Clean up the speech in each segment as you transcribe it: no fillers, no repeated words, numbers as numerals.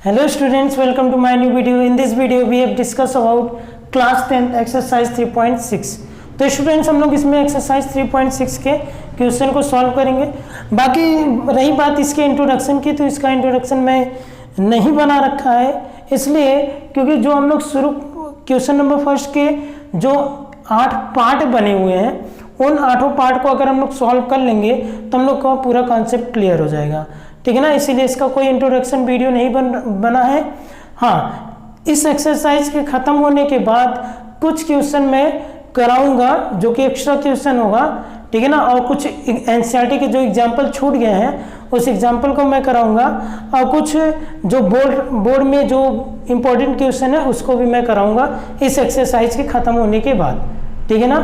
Hello students, welcome to my new video. In this video we have discussed about class 10th exercise 3.6. तो students हम लोग इसमें exercise 3.6 के question को solve करेंगे। बाकी रही बात इसके इंट्रोडक्शन की, तो इसका इंट्रोडक्शन मैं नहीं बना रखा है, इसलिए क्योंकि जो हम लोग शुरू क्वेश्चन नंबर फर्स्ट के जो 8 पार्ट बने हुए हैं, उन 8 पार्ट को अगर हम लोग सॉल्व कर लेंगे तो हम लोग का पूरा कॉन्सेप्ट क्लियर हो जाएगा, ठीक है ना। इसीलिए इसका कोई इंट्रोडक्शन वीडियो नहीं बना है। हाँ, इस एक्सरसाइज के ख़त्म होने के बाद कुछ क्वेश्चन मैं कराऊंगा जो कि एक्स्ट्रा क्वेश्चन होगा, ठीक है ना, और कुछ एनसीईआरटी के जो एग्जाम्पल छूट गए हैं उस एग्जाम्पल को मैं कराऊंगा, और कुछ जो बोर्ड में जो इम्पोर्टेंट क्वेश्चन है उसको भी मैं कराऊंगा इस एक्सरसाइज के ख़त्म होने के बाद, ठीक है ना।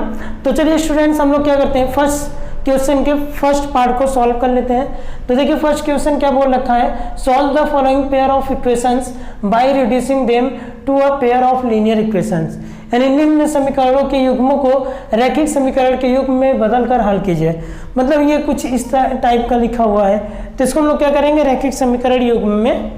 तो चलिए स्टूडेंट्स, हम लोग क्या करते हैं, फर्स्ट क्वेश्चन के फर्स्ट पार्ट को सॉल्व कर लेते हैं। तो देखिए फर्स्ट क्वेश्चन क्या बोल रखा है, solve the following pair of equations by reducing them to a pair of linear equations, यानी निम्न समीकरणों के युग्मों को रैखिक समीकरण के युग्म में बदलकर हल कीजिए। मतलब ये कुछ इस टाइप का लिखा हुआ है, तो इसको हम लोग क्या करेंगे, रैखिक समीकरण युग्म में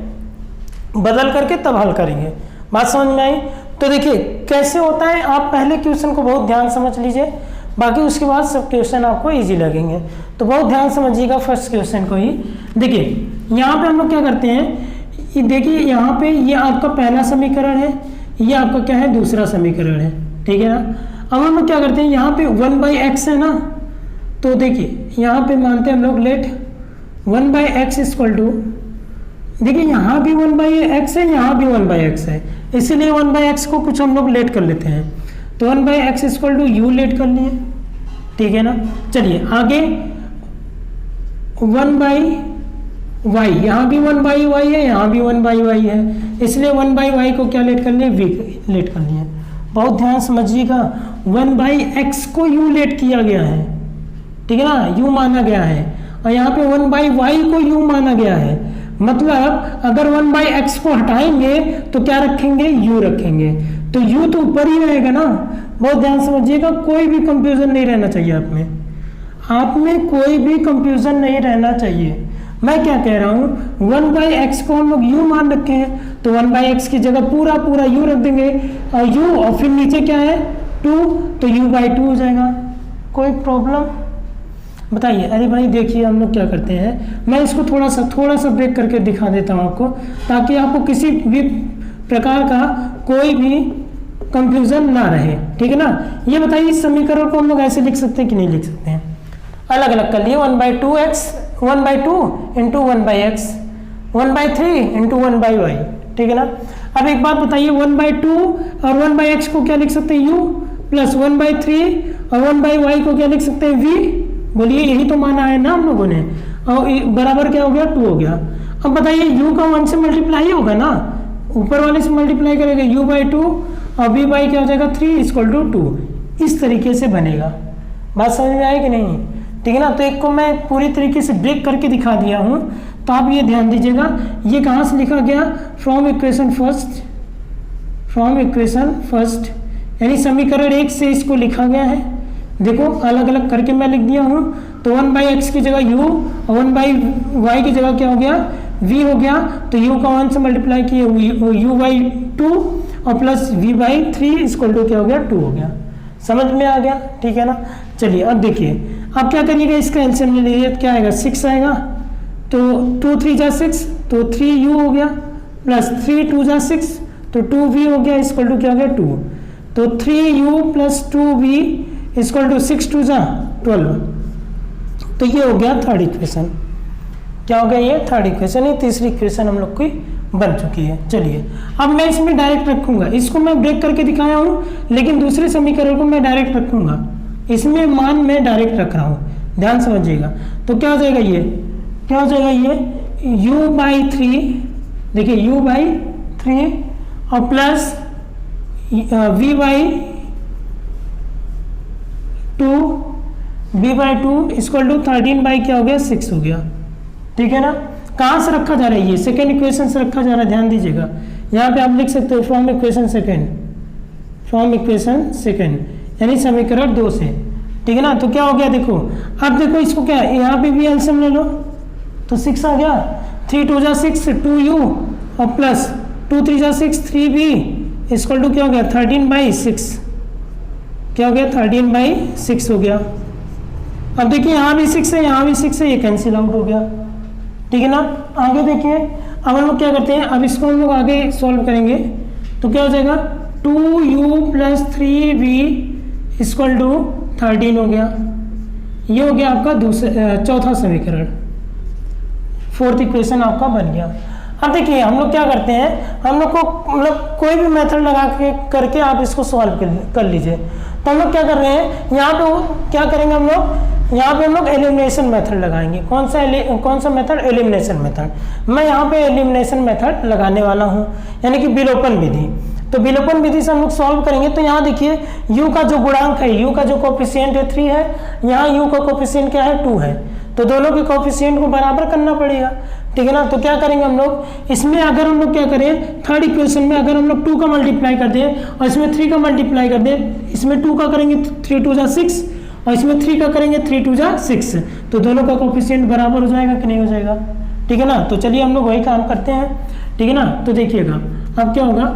बदल करके तब हल करेंगे। बात समझ में आई? तो देखिए कैसे होता है, आप पहले क्वेश्चन को बहुत ध्यान समझ लीजिए, बाकी उसके बाद सब क्वेश्चन आपको इजी लगेंगे। तो बहुत ध्यान समझिएगा फर्स्ट क्वेश्चन को ही। देखिए यहाँ पे हम लोग क्या करते हैं, देखिए यहाँ पे ये आपका पहला समीकरण है, ये आपका क्या है, दूसरा समीकरण है, ठीक है ना। अब हम लोग क्या करते हैं, यहाँ पे 1/x है ना, तो देखिए यहाँ पे मानते हैं हम लोग लेट 1/x इक्वल टू, देखिए यहाँ भी 1/x है, यहाँ भी 1/x है, इसीलिए 1/x को कुछ हम लोग लेट कर लेते हैं। तो 1/x equal to you let कर लिए, ठीक है ना। चलिए आगे 1/y, यहाँ भी 1/y है, यहाँ भी 1/y है, इसलिए 1/y को क्या लेट कर लिए, v लेट कर लिए। बहुत ध्यान समझिएगा, 1/x को u लेट किया गया है, ठीक है ना, u माना गया है, और यहाँ पे 1/y को u माना गया है। मतलब अगर 1/x को हटाएंगे तो क्या रखेंगे, u रखेंगे, तो u तो ऊपर ही रहेगा ना। बहुत ध्यान समझिएगा, कोई भी कंफ्यूजन नहीं रहना चाहिए आप में कोई भी कंफ्यूजन नहीं रहना चाहिए। मैं क्या कह रहा हूँ, 1/x को हम लोग u मान रखे हैं, तो 1/x की जगह पूरा u रख देंगे, और u और फिर नीचे क्या है 2, तो u/2 हो जाएगा। कोई प्रॉब्लम बताइए? अरे भाई देखिए हम लोग क्या करते हैं, मैं इसको थोड़ा सा ब्रेक करके दिखा देता हूँ आपको, ताकि आपको किसी भी प्रकार का कोई भी कंफ्यूजन ना रहे, ठीक है ना। ये बताइए इस समीकरण को हम लोग ऐसे लिख सकते हैं कि नहीं लिख सकते हैं, अलग अलग कर लिए, 1/2 इंटू 1/x, 1/3 इंटू 1/y, ठीक है ना। अब एक बात बताइए, 1/2 और 1/x को क्या लिख सकते हैं, u प्लस 1/3 और 1/y को क्या लिख सकते हैं, v। बोलिए यही तो माना है ना हम लोगों ने, और बराबर क्या हो गया, 2 हो गया। अब बताइए u का 1 से मल्टीप्लाई होगा ना, ऊपर वाले से मल्टीप्लाई करेंगे, u/2 और v/ क्या हो जाएगा 3 इक्वल टू 2। इस तरीके से बनेगा। बात समझ में आई कि नहीं, ठीक है ना। तो एक को मैं पूरी तरीके से ब्रेक करके दिखा दिया हूँ, तो आप ये ध्यान दीजिएगा, ये कहाँ से लिखा गया, फ्रॉम इक्वेशन फर्स्ट, यानी समीकरण 1 से इसको लिखा गया है। देखो अलग अलग करके मैं लिख दिया हूँ, तो 1/x की जगह u और 1/y की जगह क्या हो गया, v हो गया, तो u का 1 से मल्टीप्लाई किए u/2 और प्लस v/3 इक्वल टू क्या हो गया, 2 हो गया। समझ में आ गया, ठीक है ना। चलिए अब देखिए, अब क्या करिएगा, इसका एलसीएम ले लीजिए, क्या आएगा, 6 आएगा, तो 2 3 जा 6, तो 3u हो गया, प्लस 3 2 जा 6, तो 2v हो गया, इक्वल टू क्या हो गया 2, तो 3u plus 2v equal to 6 2 जा 12। तो ये हो गया थर्ड इक्वेशन। क्या हो गया, ये थर्ड इक्वेशन। ये तीसरी इक्वेशन हम लोग की बन चुकी है। चलिए अब मैं इसमें डायरेक्ट रखूंगा, इसको मैं ब्रेक करके दिखाया हूँ, लेकिन दूसरे समीकरण को मैं डायरेक्ट रखूंगा, इसमें मान मैं डायरेक्ट रख रहा हूँ, ध्यान समझिएगा। तो क्या हो जाएगा, ये क्या हो जाएगा, ये u/3, देखिए u/3 और प्लस v/2 इक्वल टू 13 क्या हो गया, 6 हो गया, ठीक है ना। कहाँ से रखा जा रहा है, ये सेकेंड इक्वेशन से रखा जा रहा है, ध्यान दीजिएगा। यहाँ पे आप लिख सकते हो फ्रॉम इक्वेशन सेकेंड, यानी समीकरण 2 से, ठीक है ना। तो क्या हो गया, देखो अब देखो इसको क्या, यहाँ पे भी एलसीएम ले लो, तो 6 आ गया, 3 2 जा 6, 2u और प्लस 2 3 जा 6 3b इक्वल टू क्या हो गया 13/6, क्या हो गया 13/6 हो गया। अब देखिए यहाँ भी 6 है, यहाँ भी 6 है, ये कैंसिल आउट हो गया, ठीक है ना। आगे देखिए, अब हम लोग क्या करते हैं, अब इसको हम लोग आगे सॉल्व करेंगे तो क्या हो जाएगा 2u + 3v इक्वल टू 13 हो गया। ये हो गया आपका चौथा समीकरण, फोर्थ इक्वेशन आपका बन गया। अब देखिए हम लोग क्या करते हैं, हम लोग को मतलब कोई भी मेथड लगा के करके आप इसको सॉल्व कर लीजिए। तो हम लोग क्या कर रहे हैं, यहाँ पे क्या करेंगे हम लोग, यहाँ पे हम लोग एलिमिनेशन मेथड लगाएंगे। कौन सा मेथड, एलिमिनेशन मेथड। मैं यहाँ पे एलिमिनेशन मेथड लगाने वाला हूँ, यानी कि विलोपन विधि। तो विलोपन विधि से हम लोग सॉल्व करेंगे। तो यहाँ देखिए u का जो गुणांक है, u का जो कोफिशिएंट है 3 है, यहाँ u का कोफिशिएंट क्या है 2 है, तो दोनों के कोफिशिएंट को बराबर करना पड़ेगा, ठीक है ना। तो क्या करेंगे हम लोग, इसमें अगर हम लोग क्या करें, थर्ड इक्वेशन में अगर हम लोग 2 का मल्टीप्लाई कर दें और इसमें 3 का मल्टीप्लाई कर दें, इसमें 2 का करेंगे 3 2 जा 6 और इसमें 3 का करेंगे 3 2 जा 6, तो दोनों का कोफिशिएंट बराबर हो जाएगा कि नहीं हो जाएगा, ठीक है ना। तो चलिए हम लोग वही काम करते हैं, ठीक है ना। तो देखिएगा अब क्या होगा,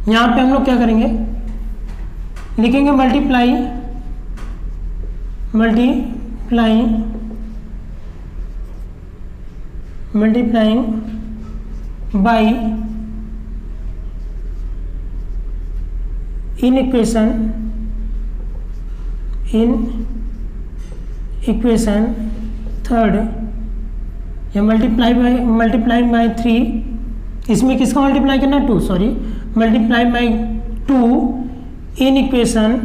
यहाँ पे हम लोग क्या करेंगे, लिखेंगे multiplying by in equation third, या मल्टीप्लाइंग बाई 3, इसमें किसका मल्टीप्लाई करना है 2, sorry, multiply by 2 in equation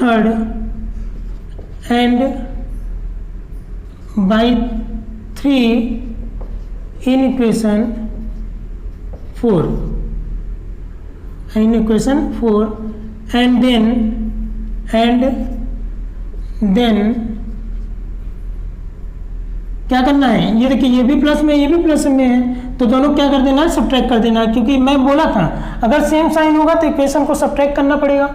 third and by 3 in equation 4, and then क्या करना है, ये देखिए ये भी प्लस में ये भी प्लस में है, तो दोनों क्या कर देना है, सब्ट्रैक्ट कर देना है। क्योंकि मैं बोला था अगर सेम साइन होगा तो इक्वेशन को सब्ट्रैक्ट करना पड़ेगा।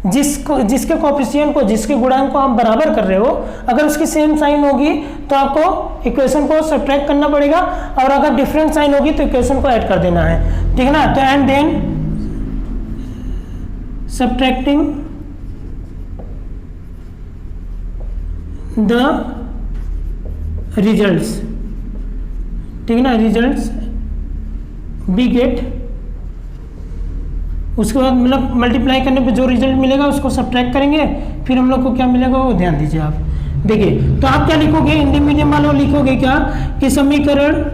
जिसके कोफिशिएंट को, जिसके गुणांक को आप बराबर कर रहे हो, अगर उसकी सेम साइन होगी तो आपको इक्वेशन को सब्ट्रैक्ट करना पड़ेगा, और अगर डिफरेंट साइन होगी तो इक्वेशन को ऐड कर देना है, ठीक है ना। तो and then subtracting the results, ठीक है ना, रिजल्ट्स बी गेट, उसके बाद मतलब मल्टीप्लाई करने पे जो रिजल्ट मिलेगा उसको सब्ट्रैक्ट करेंगे, फिर हम लोग को क्या मिलेगा वो ध्यान दीजिए आप। देखिए तो आप क्या लिखोगे, इंडिमीडियम वालों लिखोगे क्या कि समीकरण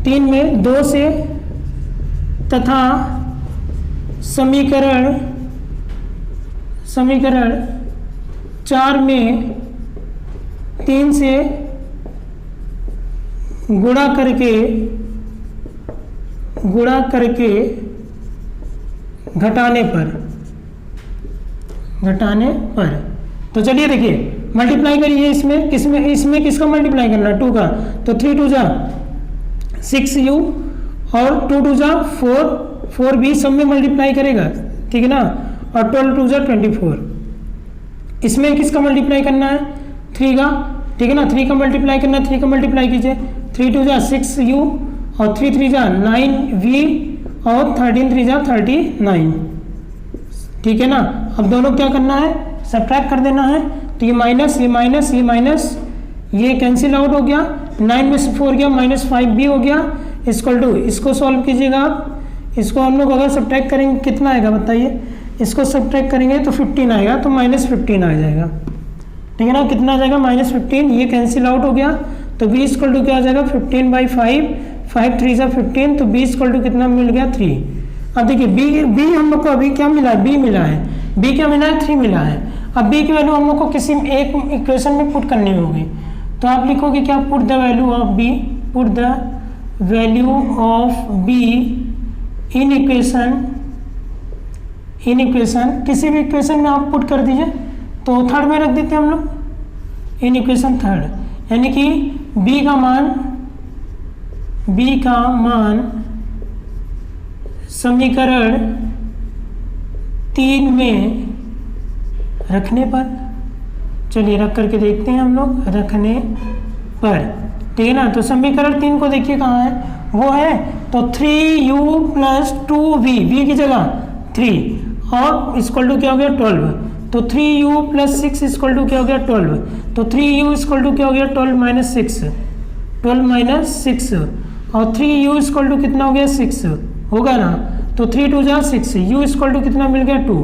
3 में 2 से तथा समीकरण 4 में 3 से गुणा करके घटाने पर। तो चलिए देखिए मल्टीप्लाई करिए, इसमें किसका मल्टीप्लाई करना है 2 का, तो 3 2 जा 6u और 2 2 जा 4 भी सब में मल्टीप्लाई करेगा, ठीक है ना, और 12 2 जा 24। इसमें किसका मल्टीप्लाई करना है 3 का, ठीक है ना, 3 का मल्टीप्लाई करना है, 3 का मल्टीप्लाई कीजिए, 3 2 जा 6u और 3 3 जा 9v और 13 3 जा 39, ठीक है ना। अब दोनों क्या करना है, सब्ट्रैक्ट कर देना है, तो ये माइनस ये कैंसिल आउट हो गया, 9 में से 4 गया -5b हो गया, इक्वल टू, इसको सॉल्व कीजिएगा आप, इसको हम लोग अगर सब्ट्रैक्ट करेंगे कितना आएगा बताइए, इसको सब्ट्रैक्ट करेंगे तो 15 आएगा, तो -15 आ जाएगा, ठीक है ना। कितना आ जाएगा -15, ये कैंसिल आउट हो गया, तो b इक्वल टू क्या आ जाएगा 15/5, 5 3 जा 15, तो b इक्वल टू कितना मिल गया 3। अब देखिए b हम लोग को अभी क्या मिला है, b मिला है, b क्या मिला है 3 मिला है। अब b की वैल्यू हम लोग को किसी एक इक्वेशन में पुट करनी होगी, तो आप लिखोगे क्या, put the value of b in equation, किसी भी इक्वेशन में आप पुट कर दीजिए, तो थर्ड में रख देते हैं हम लोग इन इक्वेशन थर्ड, यानी कि b का मान समीकरण 3 में रखने पर, चलिए रख करके देखते हैं हम लोग, रखने पर, ठीक है ना। तो समीकरण 3 को देखिए कहाँ है, वो है तो 3u प्लस 2v, v की जगह 3 और इक्वल टू क्या हो गया 12, तो 3u प्लस 6 इक्वल टू क्या हो गया 12, तो 3u इक्वल टू क्या हो गया 12 माइनस 6, 12 माइनस 6 और 3u इक्वल टू कितना हो गया 6 होगा ना, तो 3 2 जा 6, u इक्वल टू कितना मिल गया 2।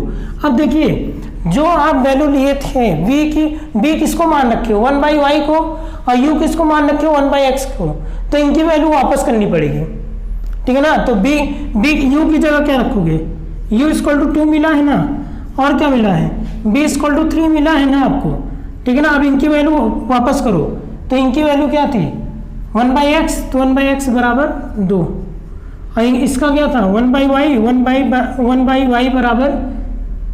अब देखिए जो आप वैल्यू लिए थे v की, b किसको मान रखे हो 1/y को और u किसको मान रखे हो 1/x को, तो इनकी वैल्यू वापस करनी पड़ेगी, ठीक है ना। तो b u की जगह क्या रखोगे, u इक्वल टू 2 मिला है ना, और क्या मिला है b इक्वल टू 3 मिला है ना आपको, ठीक है ना। अब इनकी वैल्यू वापस करो, तो इनकी वैल्यू क्या थी 1/x, तो 1/x बराबर 2 और इसका क्या था 1/y बराबर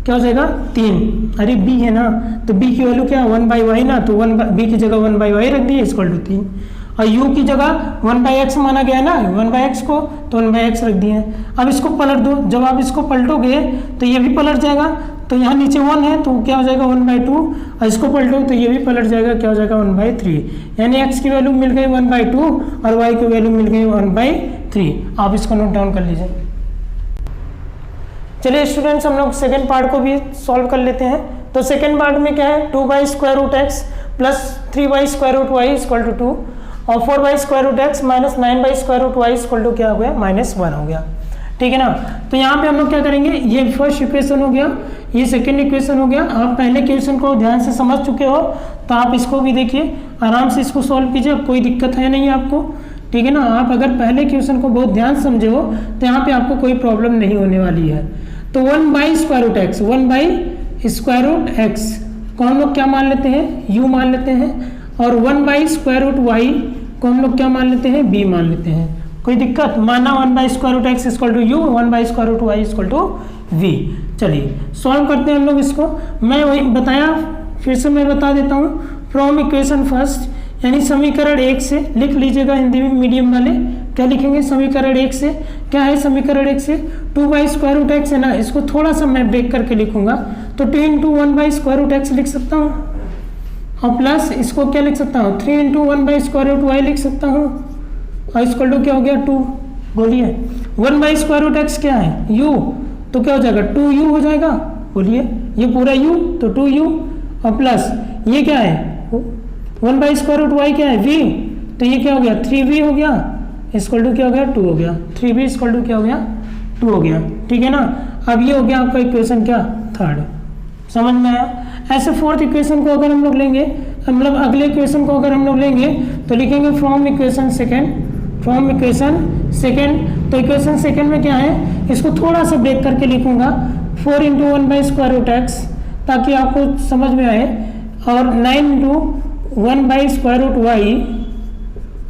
क्या हो जाएगा 3, अरे b है ना, तो b की वैल्यू क्या 1/y ना, तो b की जगह 1/y रख दिए इक्वल टू 3 और u की जगह 1/x माना गया है ना 1/x को, तो 1/x रख दिए। अब इसको पलट दो, जब आप इसको पलटोगे तो ये भी पलट जाएगा, तो यहाँ नीचे 1 है तो क्या हो जाएगा 1/2 और इसको पलटो तो ये भी पलट जाएगा, क्या हो जाएगा 1/3, यानी x की वैल्यू मिल गई 1/2 और y की वैल्यू मिल गई 1/3। आप इसको नोट डाउन कर लीजिए। चलिए स्टूडेंट्स हम लोग सेकेंड पार्ट को भी सॉल्व कर लेते हैं। तो सेकेंड पार्ट में क्या है 2/√x plus 3/√y equal to 2 और 4/√x minus 9/√y equal to क्या हो गया -1 हो गया, ठीक है ना। तो यहाँ पे हम लोग क्या करेंगे, ये फर्स्ट इक्वेशन हो गया, ये सेकेंड इक्वेशन हो गया। आप पहले इक्वेशन को ध्यान से समझ चुके हो तो आप इसको भी देखिए आराम से इसको सॉल्व कीजिए, अब कोई दिक्कत है नहीं आपको, ठीक है ना। आप अगर पहले क्वेश्चन को बहुत ध्यान से समझे हो तो यहाँ पे आपको कोई प्रॉब्लम नहीं होने वाली है। तो 1/√x, 1/√x को हम लोग क्या मान लेते हैं u मान लेते हैं, और 1/√y को हम लोग क्या मान लेते हैं b मान लेते हैं। कोई दिक्कत, माना 1/√x equal to u, 1/√y equal to v। चलिए सॉल्व करते हैं हम लोग इसको। मैं वही बताया, फिर से मैं बता देता हूँ, फ्रॉम इक्वेशन फर्स्ट यानी समीकरण 1 से लिख लीजिएगा, हिंदी में मीडियम वाले क्या लिखेंगे, समीकरण 1 से क्या है, समीकरण 1 से 2/√x है ना, इसको थोड़ा सा मैं ब्रेक करके लिखूंगा, तो 2 × 1/√x लिख सकता हूँ और प्लस इसको क्या लिख सकता हूँ 3 × 1/√y लिख सकता हूँ और इक्वल टू क्या हो गया 2, बोलिए 1/√x क्या है u, तो क्या हो जाएगा 2u हो जाएगा, बोलिए ये पूरा u तो 2u और प्लस ये क्या है 1/√y क्या है v, तो ये क्या हो गया 3v हो गया इक्वल टू क्या हो गया 2 हो गया, 3v इक्वल टू क्या हो गया 2 हो गया, ठीक है ना। अब ये हो गया आपका इक्वेशन क्या थर्ड, समझ में आया। ऐसे फोर्थ इक्वेशन को अगर हम लोग लेंगे, मतलब अगले इक्वेशन को अगर हम लोग लेंगे तो लिखेंगे from equation second, from equation second. तो इक्वेशन सेकेंड में क्या है, इसको थोड़ा सा ब्रेक करके लिखूंगा 4 × 1/√x ताकि आपको समझ में आए, और 9 × 1/√y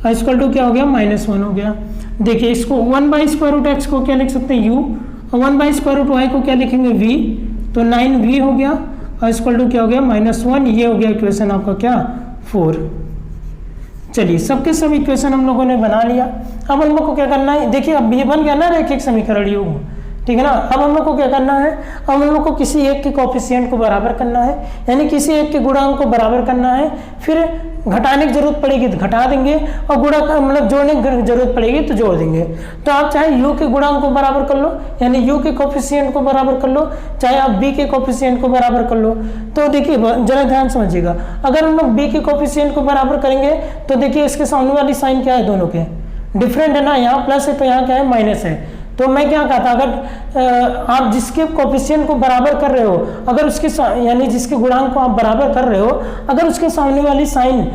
इक्वल टू क्या हो गया -1 हो गया। देखिए इसको 1/√x को क्या लिख सकते हैं u और 1/√y को क्या लिखेंगे v, तो 9v हो गया और इक्वल टू क्या हो गया -1। ये हो गया इक्वेशन आपका क्या 4। चलिए सबके सब इक्वेशन हम लोगों ने बना लिया। अब हम लोग को क्या करना है, देखिए अब ये बन गया ना रैखिक समीकरण युग्म, ठीक है ना। अब हम लोग को क्या करना है, अब हम लोग को किसी एक के कोएफिशिएंट को बराबर करना है, यानी किसी एक के गुणांक को बराबर करना है, फिर घटाने की जरूरत पड़ेगी तो घटा देंगे और गुणा मतलब जोड़ने की जरूरत पड़ेगी तो जोड़ देंगे। तो आप चाहे u के गुणांक को बराबर कर लो, यानी u के कोएफिशिएंट को बराबर कर लो, चाहे आप b के कोएफिशिएंट को बराबर कर लो। तो देखिए जरा ध्यान समझिएगा, अगर हम लोग b के कोएफिशिएंट को बराबर करेंगे तो देखिए इसके सामने वाली साइन क्या है, दोनों के डिफरेंट है ना, यहाँ प्लस है तो यहाँ क्या है माइनस है। तो मैं क्या कहता, अगर आप जिसके कोएफिशिएंट को बराबर कर रहे हो, अगर उसके यानी जिसके गुणांक को आप बराबर कर रहे हो, अगर उसके सामने वाली साइन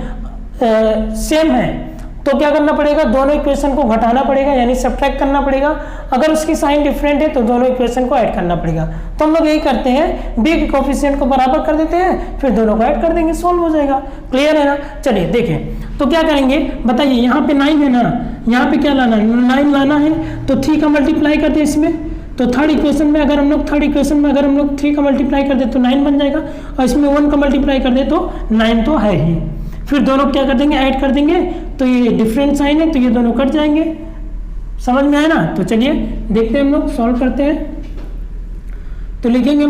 सेम है तो क्या करना पड़ेगा, दोनों इक्वेशन को घटाना पड़ेगा, यानी सब्ट्रैक्ट करना पड़ेगा। अगर उसकी साइन डिफरेंट है तो दोनों इक्वेशन को ऐड करना पड़ेगा। तो हम लोग यही करते हैं, b के कोएफिशिएंट को बराबर कर देते हैं, फिर दोनों को ऐड कर देंगे, सोल्व हो जाएगा। क्लियर है ना। चलिए देखें तो क्या करेंगे, बताइए यहाँ पे 9 है ना, यहाँ पे क्या लाना है 9 लाना है, तो 3 का मल्टीप्लाई कर दे इसमें, तो थर्ड इक्वेशन में अगर हम लोग 3 का मल्टीप्लाई कर दे तो 9 बन जाएगा, और इसमें 1 का मल्टीप्लाई कर दे तो 9 तो है ही। फिर दोनों क्या कर देंगे, ऐड कर देंगे, तो ये डिफरेंट साइन है तो ये दोनों कट जाएंगे। समझ में आया ना। तो चलिए देखते हैं, हम लोग सॉल्व करते हैं। तो लिखेंगे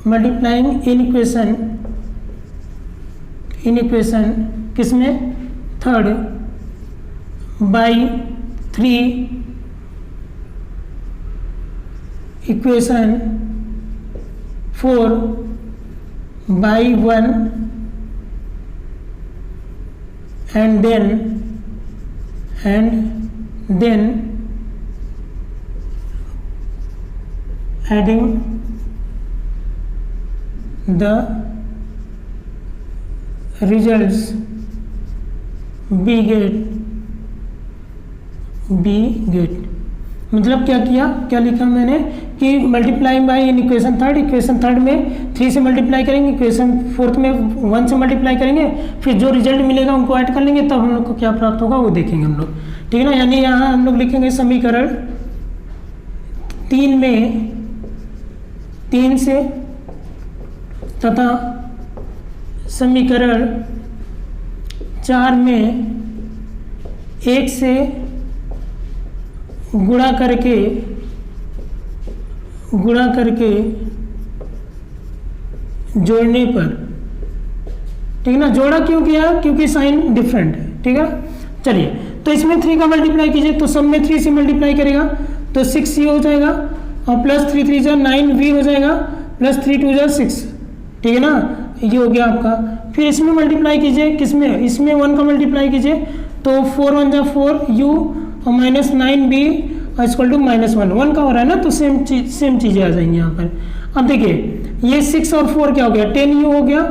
मल्टीप्लाइंग इन इक्वेशन किसमें, third, by 3 equation 4 by 1 and then adding the results be get। मतलब क्या किया, क्या लिखा मैंने कि multiplying by in equation third में 3 से मल्टीप्लाई करेंगे, इक्वेशन फोर्थ में 1 से मल्टीप्लाई करेंगे, फिर जो रिजल्ट मिलेगा उनको ऐड कर लेंगे, तब हम लोग को क्या प्राप्त होगा वो देखेंगे हम लोग, ठीक है ना। यानी यहाँ हम लोग लिखेंगे समीकरण 3 में 3 से तथा समीकरण 4 में 1 से गुणा करके जोड़ने पर, ठीक है ना। जोड़ा क्यों किया, क्योंकि साइन डिफरेंट है, ठीक है। चलिए तो इसमें 3 का मल्टीप्लाई कीजिए, तो सब में 3 से मल्टीप्लाई करेगा तो 6c हो जाएगा, और प्लस 3 3 जा 9v हो जाएगा, प्लस 3 2 जा 6, ठीक है ना। ये हो गया आपका। फिर इसमें मल्टीप्लाई कीजिए, किसमें, इसमें 1 का मल्टीप्लाई कीजिए, तो 4 1 जा 4u और माइनस 9b इक्वल टू -1 का हो रहा है ना, तो सेम चीज़ें आ जाएंगी यहाँ पर। अब देखिए ये 6 और 4 क्या हो गया, 10u हो गया,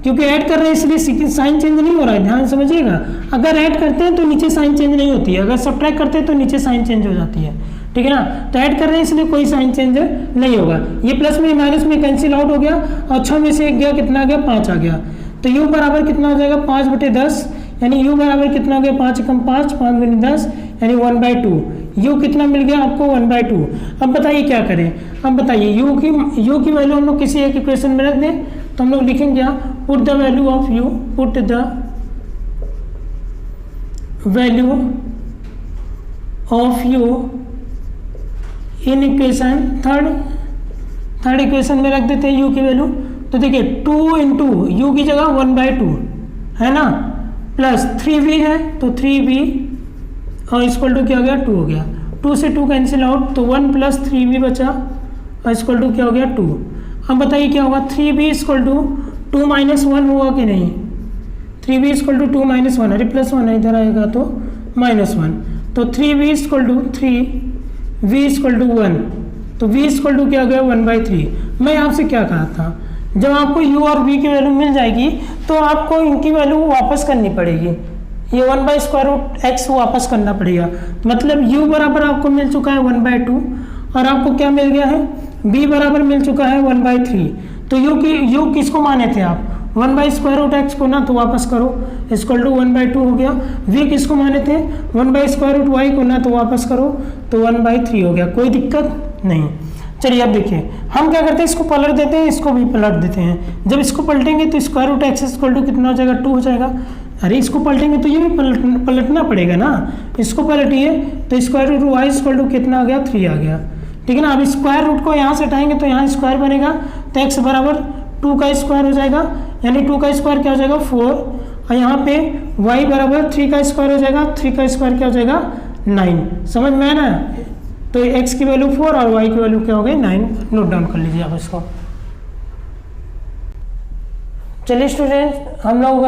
क्योंकि ऐड कर रहे हैं इसलिए साइन चेंज नहीं हो रहा है, ध्यान समझिएगा। अगर ऐड करते हैं तो नीचे साइन चेंज नहीं होती है, अगर सब्ट्रैक्ट करते हैं तो नीचे साइन चेंज हो जाती है, ठीक है ना। तो ऐड कर रहे हैं इसलिए कोई साइन चेंज नहीं होगा। ये प्लस में माइनस में कैंसिल आउट हो गया, और 6 में से 1 गया, कितना आ गया, 5 आ गया। तो u बराबर कितना हो जाएगा, 5/10, यानी u बराबर कितना हो गया, 5 कम 5 5 गुनी 10 यानी 1/2। u कितना मिल गया आपको, 1/2। अब बताइए क्या करें, अब बताइए u की वैल्यू हम लोग किसी एक इक्वेशन में रख दें, तो हम लोग लिखेंगे क्या, put the value of u, put the value of u in equation third equation में रख देते हैं u की वैल्यू। तो देखिए 2 इंटू यू की जगह 1/2 है ना, प्लस 3v है तो 3v और इक्वल टू क्या हो गया, 2 हो गया। 2 से 2 कैंसिल आउट, तो 1 प्लस 3v बचा और इक्वल टू क्या हो गया, 2। अब बताइए क्या होगा, 3v इक्वल टू 2 - 1 होगा कि नहीं, 3v इक्वल टू 2 - 1, अरे प्लस 1 इधर आएगा तो -1, तो 3v equal to 3, v equal to 1, तो v इक्वल टू क्या हो गया, 1/3। मैं आपसे क्या कहा था, जब आपको u और v की वैल्यू मिल जाएगी तो आपको इनकी वैल्यू वापस करनी पड़ेगी, ये 1/√x वापस करना पड़ेगा। मतलब u बराबर आपको मिल चुका है 1/2 और आपको क्या मिल गया है, b बराबर मिल चुका है 1/3। तो u किसको माने थे आप, 1/√x को ना, तो वापस करो, इक्वल टू 1/2 हो गया। v किसको माने थे, 1/√y को ना, तो वापस करो, तो 1/3 हो गया, कोई दिक्कत नहीं। चलिए अब देखिए हम क्या करते हैं, इसको पलट देते हैं, इसको भी पलट देते हैं। जब इसको पलटेंगे तो √x इक्वल टू कितना हो जाएगा, 2 हो जाएगा। अरे इसको पलटेंगे तो ये भी पलटना पड़ेगा ना, इसको पलटिए तो √y इक्वल टू कितना आ गया, 3 आ गया, ठीक है ना। अब स्क्वायर रूट को यहाँ से हटाएंगे तो यहाँ स्क्वायर बनेगा, तो x बराबर 2 का स्क्वायर हो जाएगा, यानी 2 का स्क्वायर क्या हो जाएगा, 4, और यहाँ पे y बराबर 3 का स्क्वायर हो जाएगा, 3 का स्क्वायर क्या हो जाएगा, 9। समझ में है ना। तो x की वैल्यू 4 और y की वैल्यू क्या हो गई, 9। नोट डाउन कर लीजिए आप इसको। चलिए स्टूडेंट हम लोग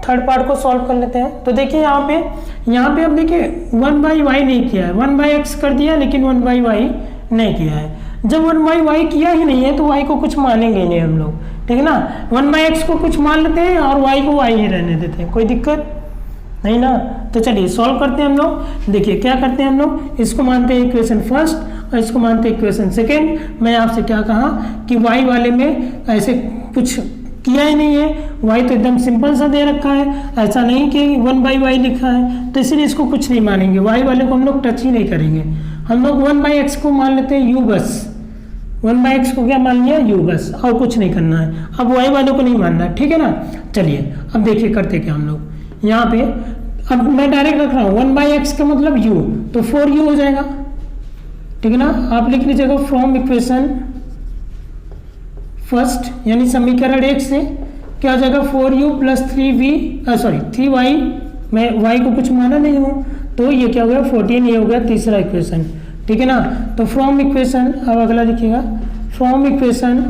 थर्ड पार्ट को सॉल्व कर लेते हैं। तो देखिए यहाँ पे अब देखिए 1/y नहीं किया है, 1/x कर दिया लेकिन 1/y नहीं किया है। जब 1/y किया ही नहीं है तो y को कुछ मानेंगे नहीं हम लोग, ठीक है ना। 1/x को कुछ मान लेते हैं और y को y ही रहने देते हैं, कोई दिक्कत नहीं ना। तो चलिए सॉल्व करते हैं हम लोग। देखिए क्या करते हैं हम लोग, इसको मानते हैं इक्वेशन फर्स्ट और इसको मानते हैं इक्वेशन सेकेंड। मैं आपसे क्या कहा कि y वाले में ऐसे कुछ किया ही नहीं है, y तो एकदम सिंपल सा दे रखा है, ऐसा नहीं कि 1/y लिखा है, तो इसलिए इसको कुछ नहीं मानेंगे, y वाले को हम लोग टच ही नहीं करेंगे। हम लोग 1/x को मान लेते हैं u बस, 1/x को क्या मान लिया, u बस, और कुछ नहीं करना है। अब y वाले को नहीं मानना है, ठीक है ना। चलिए अब देखिए करते क्या हम लोग यहाँ पे, अब मैं डायरेक्ट रख रहा हूँ 1/x का मतलब u, तो 4u हो जाएगा, ठीक है ना। आप लिख लीजिएगा फ्रॉम इक्वेशन फर्स्ट, यानी समीकरण 1 से क्या हो जाएगा 4u प्लस 3y, मैं y को कुछ माना नहीं हूँ तो ये क्या हो गया 14, ये हो गया तीसरा इक्वेशन, ठीक है ना। तो फ्रॉम इक्वेशन, अब अगला लिखिएगा फ्रॉम इक्वेशन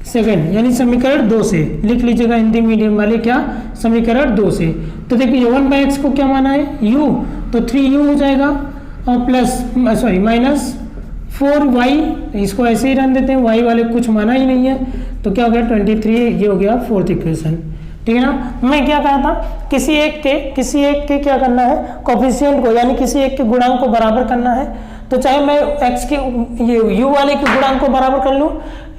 सेकेंड, यानी समीकरण 2 से लिख लीजिएगा हिंदी मीडियम वाले, क्या समीकरण 2 से। तो देखिए 1/x को क्या माना है u, तो 3u हो जाएगा और प्लस माइनस 4y, इसको ऐसे ही रन देते हैं, y वाले कुछ माना ही नहीं है तो क्या हो गया 23, ये हो गया फोर्थ इक्वेशन, ठीक है ना। मैं क्या कहा था, किसी एक के क्या करना है कोफिशिएंट को, यानी किसी एक के गुणांक को बराबर करना है। तो चाहे मैं x के ये u वाले के गुणांक को बराबर कर लूँ,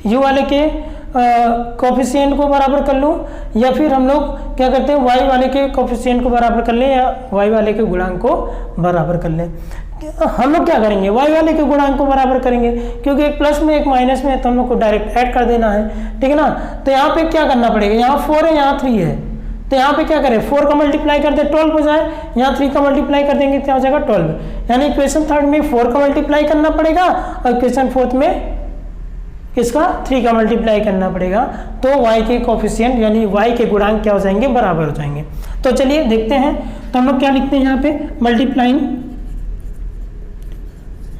u वाले के कोफिशिएंट को बराबर कर लूँ, या फिर हम लोग क्या करते हैं y वाले के कोफिशिएंट को बराबर कर लें या y वाले के गुणांक को बराबर कर लें। हम लोग क्या करेंगे y वाले के गुणांक को बराबर करेंगे, क्योंकि एक प्लस में एक माइनस में है तो हम लोग को डायरेक्ट ऐड कर देना है, ठीक है ना। तो यहाँ पे क्या करना पड़ेगा, यहाँ 4 है यहाँ 3 है, तो यहाँ पे क्या करें 4 का मल्टीप्लाई कर दे 12 हो जाए, यहाँ 3 का मल्टीप्लाई कर देंगे क्या हो जाएगा 12, यानी इक्वेशन थर्ड में 4 का मल्टीप्लाई करना पड़ेगा और इक्वेशन फोर्थ में किसका 3 का मल्टीप्लाई करना पड़ेगा। तो y के कोफिशिएंट यानी y के गुणांक क्या हो जाएंगे बराबर हो जाएंगे। तो चलिए देखते हैं, तो हम लोग क्या लिखते हैं यहाँ पे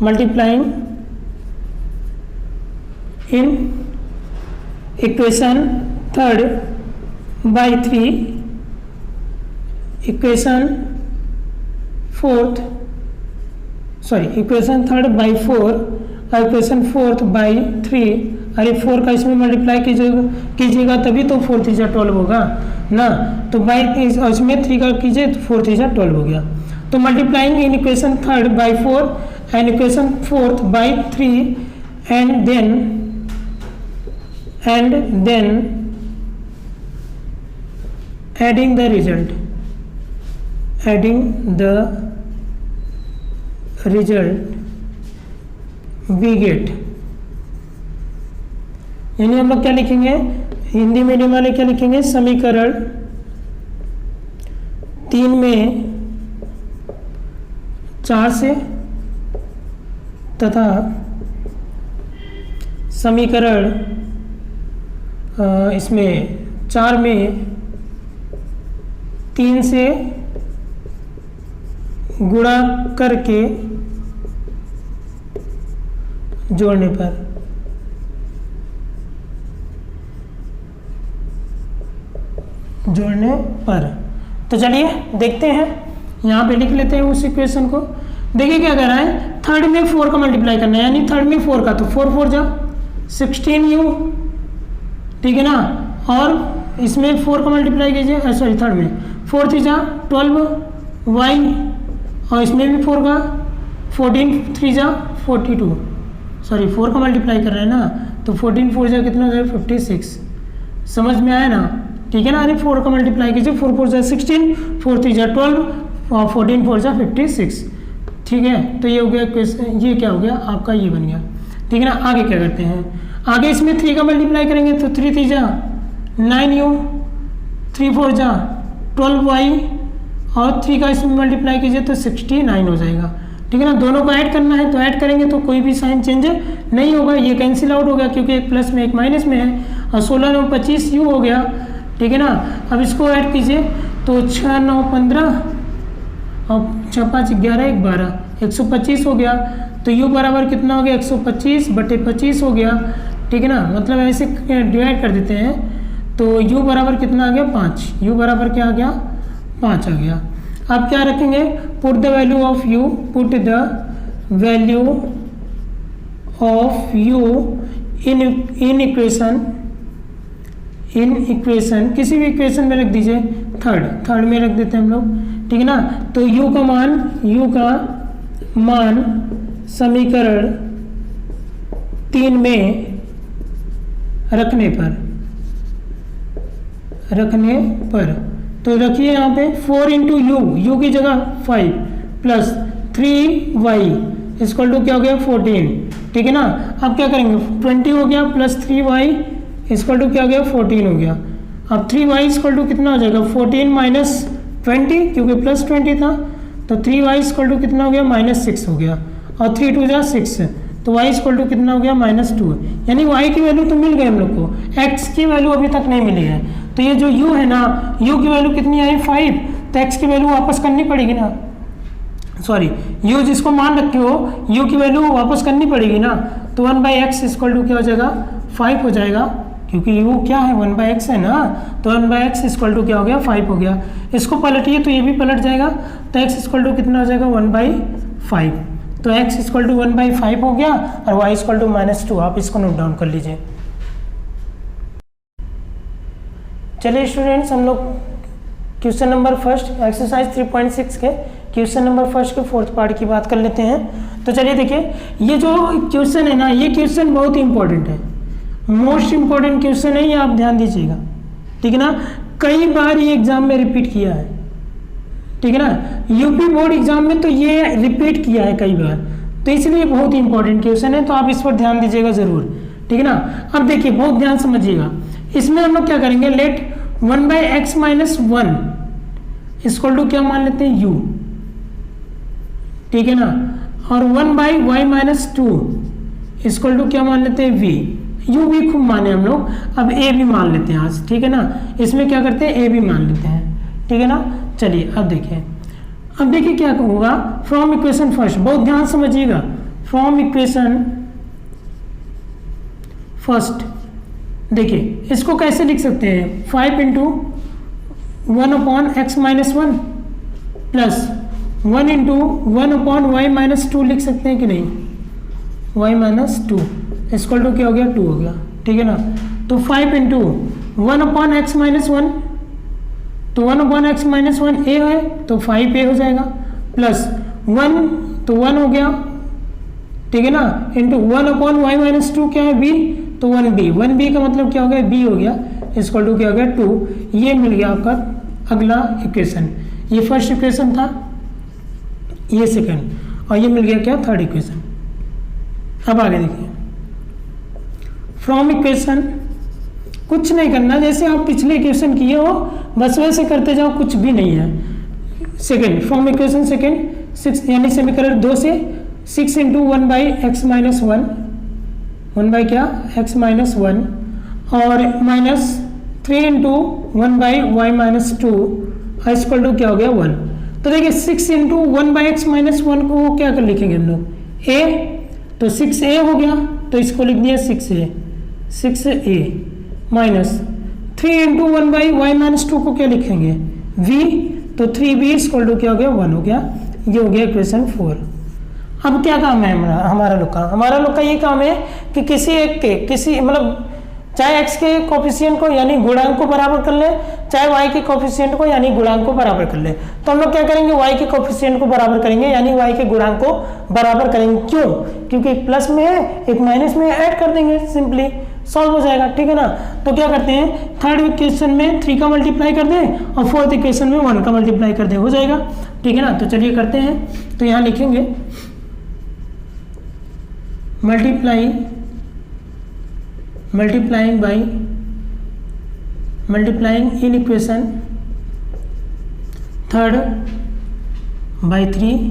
multiplying in equation third by 3 equation third by 4 और इक्वेशन फोर्थ बाई 3। अरे 4 का इसमें मल्टीप्लाई कीजिएगा तभी तो 4 3 12 होगा ना, तो बाई इसमें 3 का कीजिए तो 4 3 12 हो गया। तो multiplying in equation third by 4 and equation fourth by 3 and then adding the result we get, यानी हम लोग क्या लिखेंगे हिंदी मीडियम वाले क्या लिखेंगे समीकरण 3 में 4 से तथा समीकरण इसमें 4 में 3 से गुणा करके जोड़ने पर। तो चलिए देखते हैं, यहाँ पे लिख लेते हैं उस इक्वेशन को। देखिए क्या कह रहा है, थर्ड में 4 का मल्टीप्लाई करना है, यानी थर्ड में 4 का, तो 4 4 जा 16u, ठीक है ना। और इसमें 4 का मल्टीप्लाई कीजिए, थर्ड में 4 3 जा 12y, और इसमें भी 4 का 14 3 जा 42, 4 का मल्टीप्लाई कर रहे हैं ना, तो 14 4 जा कितना हो जाए 56, समझ में आया ना, ठीक है ना। अरे 4 का मल्टीप्लाई कीजिए, 4 4 जा 16, 4 3 जा 12 और 14 4 जा 56, ठीक है। तो ये हो गया क्वेश्चन, ये क्या हो गया आपका, ये बन गया, ठीक है ना। आगे क्या करते हैं, आगे इसमें 3 का मल्टीप्लाई करेंगे तो 3 3 जा 9u, 3 4 जा 12y, और 3 का इसमें मल्टीप्लाई कीजिए तो 69 हो जाएगा, ठीक है ना। दोनों को ऐड करना है तो ऐड करेंगे तो कोई भी साइन चेंज नहीं होगा, ये कैंसिल आउट हो गया क्योंकि एक प्लस में एक माइनस में है, और 16 9 25u हो गया, ठीक है ना। अब इसको ऐड कीजिए तो 6 9 15 और 6 5 11 1 12 125 हो गया। तो u बराबर कितना हो गया 125/25 हो गया, ठीक है ना। मतलब ऐसे डिवाइड कर देते हैं तो u बराबर कितना आ गया 5, u बराबर क्या आ गया 5 आ गया। अब क्या रखेंगे, put the value of u, put the value of u in equation किसी भी इक्वेशन में रख दीजिए, थर्ड में रख देते हैं हम लोग, ठीक है ना। तो u का मान समीकरण 3 में रखने पर तो रखिए यहाँ पे 4 इंटू u की जगह 5 प्लस 3y इक्वल टू क्या हो गया 14, ठीक है ना। अब क्या करेंगे 20 हो गया प्लस 3y इक्वल टू क्या हो गया 14 हो गया। अब 3y इक्वल टू कितना हो जाएगा 14 माइनस 20, क्योंकि प्लस 20 था, तो 3y इक्वल टू कितना हो गया -6 हो गया। और 3 2 जा 6, तो y इक्वल टू कितना हो गया -2। यानी y की वैल्यू तो मिल गई हम लोग को, x की वैल्यू अभी तक नहीं मिली है। तो ये जो u है ना, u की वैल्यू कितनी आई 5, तो x की वैल्यू वापस करनी पड़ेगी ना, सॉरी u जिसको मान रखे हो u की वैल्यू वापस करनी पड़ेगी ना। तो 1/x इक्वल टू क्या हो जाएगा 5 हो जाएगा, क्योंकि u क्या है 1/x है ना, तो 1/x इक्वल टू क्या हो गया 5 हो गया। इसको पलटिए तो ये भी पलट जाएगा, तो x इक्वल टू कितना हो जाएगा 1/5। तो x इक्वल टू 1/5 हो गया और y इक्वल टू -2। आप इसको नोट डाउन कर लीजिए। चलिए स्टूडेंट्स, हम लोग क्वेश्चन नंबर फर्स्ट एक्सरसाइज 3.6 के क्वेश्चन नंबर फर्स्ट के फोर्थ पार्ट की बात कर लेते हैं। तो चलिए देखिए, ये जो क्वेश्चन है ना, ये क्वेश्चन बहुत ही इंपॉर्टेंट है, मोस्ट इंपॉर्टेंट क्वेश्चन है, ये आप ध्यान दीजिएगा, ठीक है ना। कई बार ये एग्जाम में रिपीट किया है, ठीक है ना, यूपी बोर्ड एग्जाम में तो ये रिपीट किया है कई बार, तो इसलिए बहुत ही इंपॉर्टेंट क्वेश्चन है, तो आप इस पर ध्यान दीजिएगा जरूर, ठीक है ना। अब देखिए बहुत ध्यान समझिएगा, इसमें हम लोग क्या करेंगे, लेट 1/x - 1 इक्वल टू क्या मान लेते हैं u, ठीक है ना, और 1/y - 2 इक्वल टू क्या मान लेते हैं v। u भी खूब माने हम लोग, अब a भी मान लेते हैं आज, ठीक है ना। इसमें क्या करते हैं a भी मान लेते हैं, ठीक है ना। चलिए अब देखिए क्या होगा, फ्रॉम इक्वेशन फर्स्ट, बहुत ध्यान समझिएगा, फ्रॉम इक्वेशन फर्स्ट देखिए इसको कैसे लिख सकते हैं, 5 × 1/x - 1 प्लस 1 × 1/y - 2 लिख सकते हैं कि नहीं, y - 2 इक्वल टू क्या हो गया 2 हो गया, ठीक है ना। तो 5 × 1/x - 1, तो 1/x - 1 a है तो 5a हो जाएगा, प्लस 1 तो 1 हो गया, ठीक है ना, इंटू 1/y - 2 क्या है b, तो 1b का मतलब क्या हो गया b हो गया, इक्वल टू क्या हो गया 2। ये मिल गया आपका अगला इक्वेशन, ये फर्स्ट इक्वेशन था, ये सेकंड, और ये मिल गया क्या थर्ड इक्वेशन। अब आगे देखिए, फ्रॉम इक्वेशन कुछ नहीं करना, जैसे आप पिछले इक्वेशन किए हो बस वैसे करते जाओ, कुछ भी नहीं है। सेकंड, फ्रॉम इक्वेशन सेकंड 6 यानी समीकरण 2 से 6 × 1/x - 1, 1 क्या x - 1 और -3 × 1/y - 2 इक्वल टू क्या हो गया 1। तो देखिए 6 × 1/x - 1 को क्या कर लिखेंगे हम लोग a, तो 6a हो गया, तो इसको लिख दिया 6a माइनस 3 × 1/y - 2 को क्या लिखेंगे v, तो 3b इक्वल टू क्या हो गया 1 हो गया। ये हो गया इक्वेशन 4। अब क्या काम है हमारा लोग का ये काम है कि किसी एक के किसी मतलब चाहे x के कोफिशिएंट को यानी गुणांक को बराबर कर ले, चाहे y के कोफिशिएंट को यानी गुणांक को बराबर कर ले। तो हम लोग क्या करेंगे, y के कोफिशिएंट को बराबर करेंगे यानी y के गुणांक को बराबर करेंगे। क्यों? क्योंकि एक प्लस में है एक माइनस में है, ऐड कर देंगे, सिंपली सॉल्व हो जाएगा, ठीक है ना। तो क्या करते हैं, थर्ड इक्वेशन में 3 का मल्टीप्लाई कर दें और फोर्थ इक्वेशन में 1 का मल्टीप्लाई कर दें, हो जाएगा, ठीक है ना। तो चलिए करते हैं, तो यहाँ लिखेंगे multiplying in equation third by 3,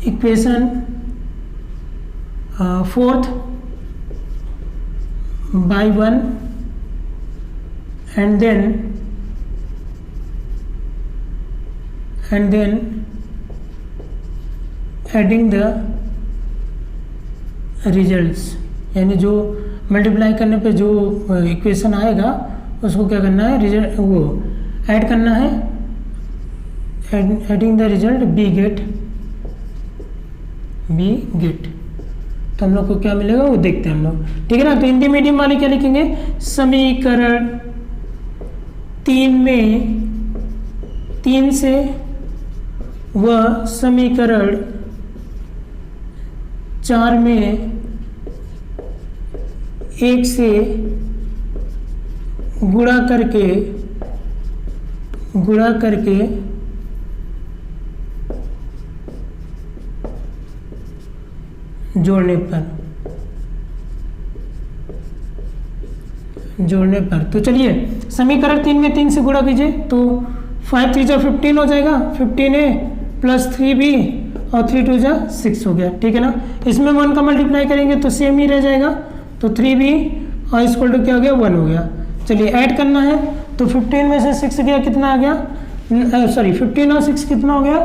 equation fourth by 1, and then adding the results, यानी जो मल्टीप्लाई करने पे जो इक्वेशन आएगा उसको क्या करना है, रिजल्ट वो ऐड करना है, adding the result we get. तो हम लोग को क्या मिलेगा वो देखते हैं हम लोग, ठीक है ना। तो हिंदी मीडियम वाले क्या लिखेंगे, समीकरण 3 में 3 से व समीकरण 4 में 1 से गुणा करके जोड़ने पर तो चलिए समीकरण 3 में 3 से गुणा कीजिए, तो 5 3 × 15 हो जाएगा, 15a प्लस 3b और 3 2 जा 6 हो गया, ठीक है ना। इसमें 1 का मल्टीप्लाई करेंगे तो सेम ही रह जाएगा, तो 3b और इक्वल टू क्या हो गया 1 हो गया। चलिए ऐड करना है, तो 15 में से 6 गया कितना आ गया, सॉरी 15 और 6 कितना हो गया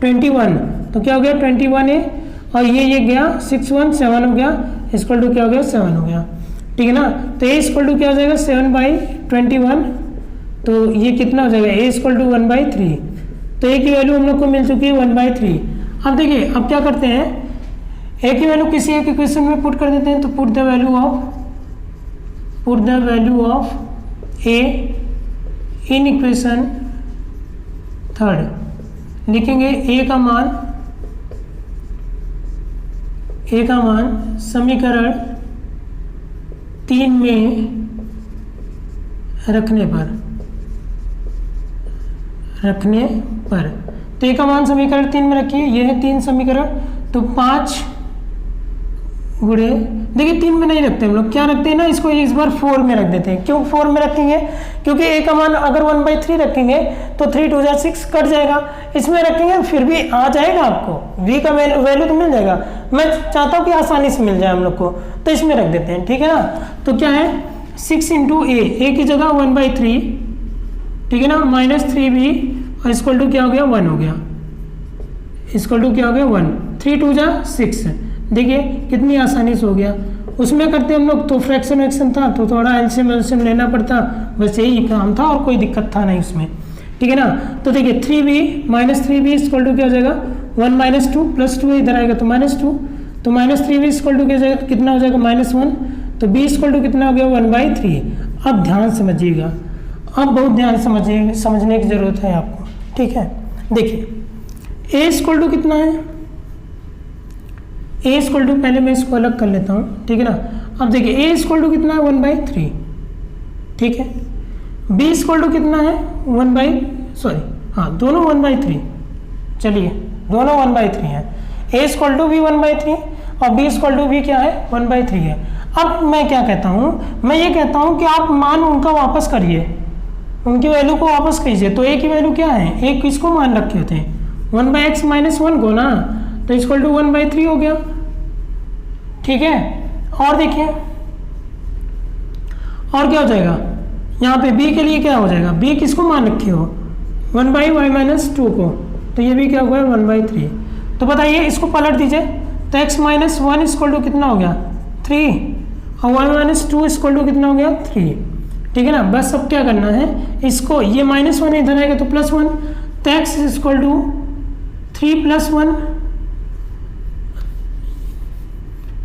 21, तो क्या हो गया 21 है, और ये गया 6 1 7 हो गया, इक्वल टू क्या हो गया 7 हो गया, ठीक है ना। तो a इक्वल टू क्या हो जाएगा 7/21, तो ये कितना हो जाएगा a इक्वल टू 1/3, तो a की वैल्यू हम लोग को मिल चुकी है 1/3। अब देखिए अब क्या करते हैं, a की वैल्यू किसी एक इक्वेशन में पुट कर देते हैं, तो put the value of a in equation third, लिखेंगे a का मान समीकरण 3 में रखने पर, तो a का मान समीकरण 3 में रखिए, ये है 3 समीकरण, तो 5 गुणे, देखिए 3 में नहीं रखते हम लोग, क्या रखते हैं ना, इसको इस बार 4 में रख देते हैं। क्यों 4 में रखेंगे, क्योंकि a का मान अगर 1/3 रखेंगे तो 3 2 जा 6 कट जाएगा, इसमें रखेंगे फिर भी आ जाएगा, आपको v का वैल्यू तो मिल जाएगा। मैं चाहता हूँ कि आसानी से मिल जाए हम लोग को, तो इसमें रख देते हैं, ठीक है ना। तो क्या है 6 इंटू a की जगह 1/3, ठीक है ना, -3b और इक्वल टू क्या हो गया 1 हो गया, इक्वल टू क्या हो गया 1, 3 2 जा 6, देखिए कितनी आसानी से हो गया। उसमें करते हम लोग तो फ्रैक्शन था, तो थोड़ा एलसीएम लेना पड़ता, बस यही काम था और कोई दिक्कत था नहीं उसमें, ठीक है ना। तो देखिए 3b -3b इक्वल टू क्या हो जाएगा 1 -2 +2 इधर आएगा तो -2, तो -3b इक्वल टू कितना हो जाएगा -1, तो b इक्वल टू कितना हो गया 1/3। अब ध्यान समझिएगा, अब बहुत ध्यान समझने की जरूरत है आपको, ठीक है। देखिए a इक्वल टू कितना है, a इक्वल टू, पहले मैं इसको अलग कर लेता हूँ, ठीक है ना। अब देखिए a इक्वल टू कितना है 1/3, ठीक है। b इक्वल टू कितना है दोनों 1/3, चलिए दोनों 1/3 है, a इक्वल टू भी 1/3 और b इक्वल टू भी क्या है 1/3 है। अब मैं क्या कहता हूँ, मैं ये कहता हूँ कि आप मान उनका वापस करिए, उनकी वैल्यू को वापस कीजिए। तो a की वैल्यू क्या है, a किसको मान रखे थे 1/x - 1 को ना, तो इक्वल टू 1/3 हो गया, ठीक है। और देखिए और क्या हो जाएगा, यहाँ पे b के लिए क्या हो जाएगा, b किसको मान रखे हो 1/y - 2 को, तो ये भी क्या हुआ है 1/3। तो बताइए इसको पलट दीजिए, तो x - 1 इक्वल टू कितना हो गया 3 और y - 2 इक्वल टू कितना हो गया 3, ठीक है ना। बस अब क्या करना है, इसको ये -1 इधर आएगा तो +1, तो x इक्वल टू 3 + 1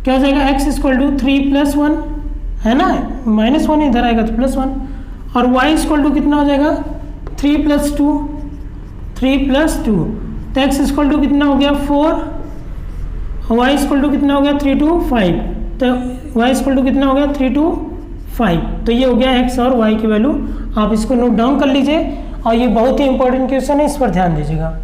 क्या हो जाएगा, x इक्वल टू 3 + 1 है ना, -1 इधर आएगा तो +1, और y इक्वल टू कितना हो जाएगा 3 + 2, तो x इक्वल टू कितना हो गया 4 और y इक्वल टू कितना हो गया 3 2 5, तो y इक्वल टू कितना हो गया 3 2 5। तो ये हो गया x और y की वैल्यू, आप इसको नोट डाउन कर लीजिए, और ये बहुत ही इंपॉर्टेंट क्वेश्चन है, इस पर ध्यान दीजिएगा।